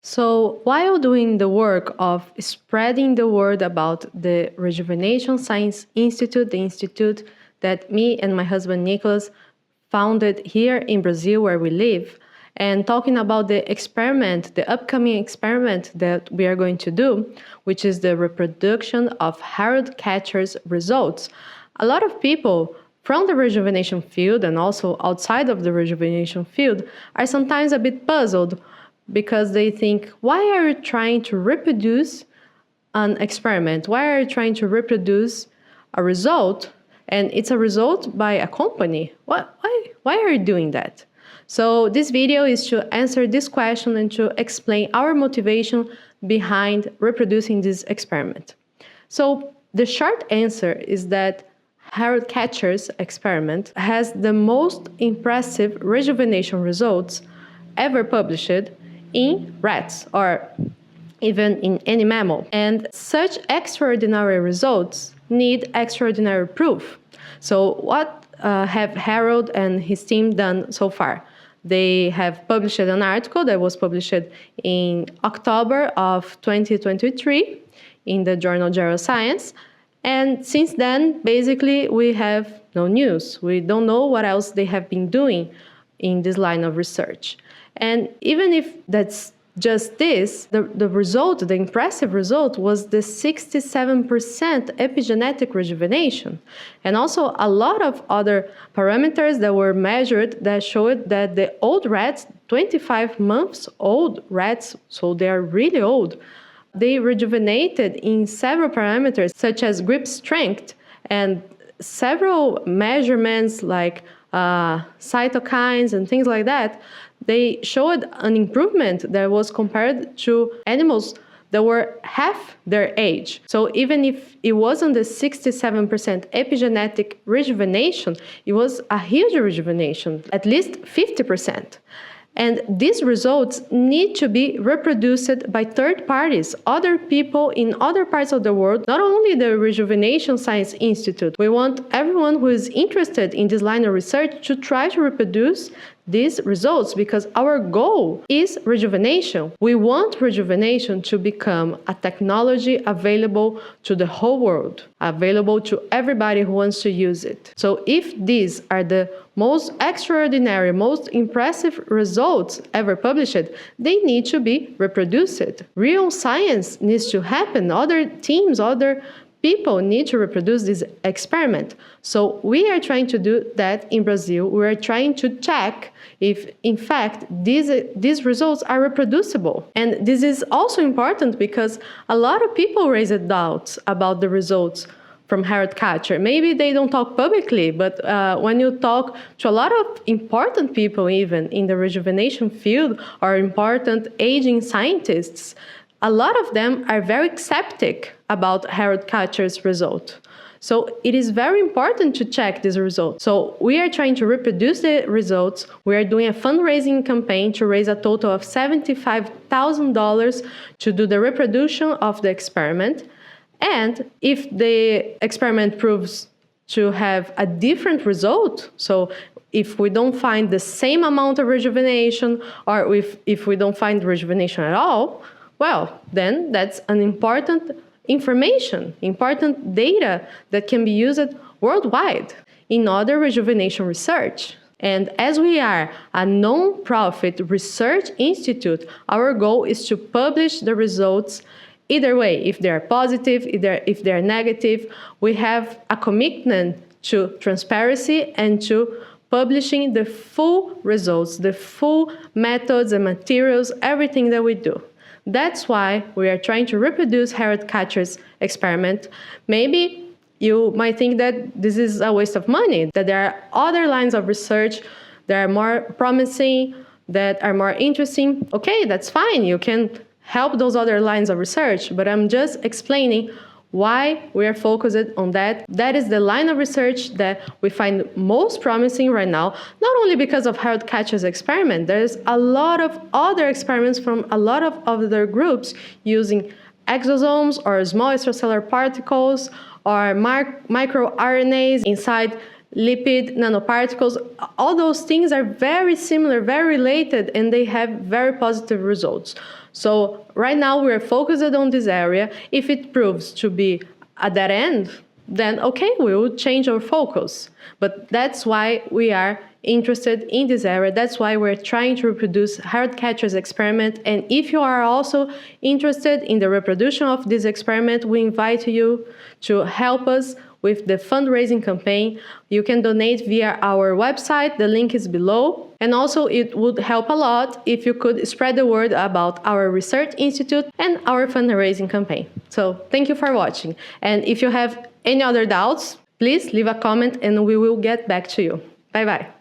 So, while doing the work of spreading the word about the Rejuvenation Science Institute, the institute that me and my husband Nicholas founded here in Brazil where we live, and talking about the experiment, the upcoming experiment that we are going to do, which is the reproduction of Harold Katcher's results, a lot of people from the rejuvenation field and also outside of the rejuvenation field are sometimes a bit puzzled because they think, why are you trying to reproduce an experiment? Why are you trying to reproduce a result? And it's a result by a company. Why are you doing that? So this video is to answer this question and to explain our motivation behind reproducing this experiment. So the short answer is that Harold Katcher's experiment has the most impressive rejuvenation results ever published in rats or even in any mammal. And such extraordinary results need extraordinary proof. So what have Harold and his team done so far? They have published an article that was published in October of 2023 in the journal Science. And since then, basically, we have no news. We don't know what else they have been doing in this line of research. And even if that's just this, the result, the impressive result, was the 67% epigenetic rejuvenation. And also a lot of other parameters that were measured that showed that the old rats, 25 months old rats, so they are really old, they rejuvenated in several parameters such as grip strength and several measurements like cytokines and things like that. They showed an improvement that was compared to animals that were half their age. So even if it wasn't the 67% epigenetic rejuvenation, it was a huge rejuvenation, at least 50%. And these results need to be reproduced by third parties, other people in other parts of the world, not only the Rejuvenation Science Institute. We want everyone who is interested in this line of research to try to reproduce these results because our goal is rejuvenation. We want rejuvenation to become a technology available to the whole world, available to everybody who wants to use it. So if these are the most extraordinary, most impressive results ever published, they need to be reproduced. Real science needs to happen. Other teams, other people need to reproduce this experiment. So we are trying to do that in Brazil. We are trying to check if, in fact, these results are reproducible. And this is also important because a lot of people raised doubts about the results from Harold Katcher. Maybe they don't talk publicly, but when you talk to a lot of important people, even in the rejuvenation field or important aging scientists, a lot of them are very skeptic about Harold Katcher's result. So it is very important to check these results. So we are trying to reproduce the results. We are doing a fundraising campaign to raise a total of $75,000 to do the reproduction of the experiment. And if the experiment proves to have a different result, so if we don't find the same amount of rejuvenation or if we don't find rejuvenation at all, well, then that's an important information, important data that can be used worldwide in other rejuvenation research. And as we are a non-profit research institute, our goal is to publish the results either way. If they are positive, if they are negative, we have a commitment to transparency and to publishing the full results, the full methods and materials, everything that we do. That's why we are trying to reproduce Harold Katcher's experiment. Maybe you might think that this is a waste of money, that there are other lines of research that are more promising, that are more interesting. Okay, that's fine. You can help those other lines of research, but I'm just explaining why we are focused on that. That is the line of research that we find most promising right now, not only because of Harold Katcher's experiment. There's a lot of other experiments from a lot of other groups using exosomes or small extracellular particles or microRNAs inside lipid nanoparticles. All those things are very similar, very related, and they have very positive results. So right now we're focused on this area. If it proves to be a dead end, then okay, we will change our focus. But that's why we are interested in this area. That's why we're trying to reproduce Harold Katcher's experiment. And if you are also interested in the reproduction of this experiment, we invite you to help us with the fundraising campaign. You can donate via our website. The link is below. And also it would help a lot if you could spread the word about our research institute and our fundraising campaign. So thank you for watching. And if you have any other doubts, please leave a comment and we will get back to you. Bye-bye.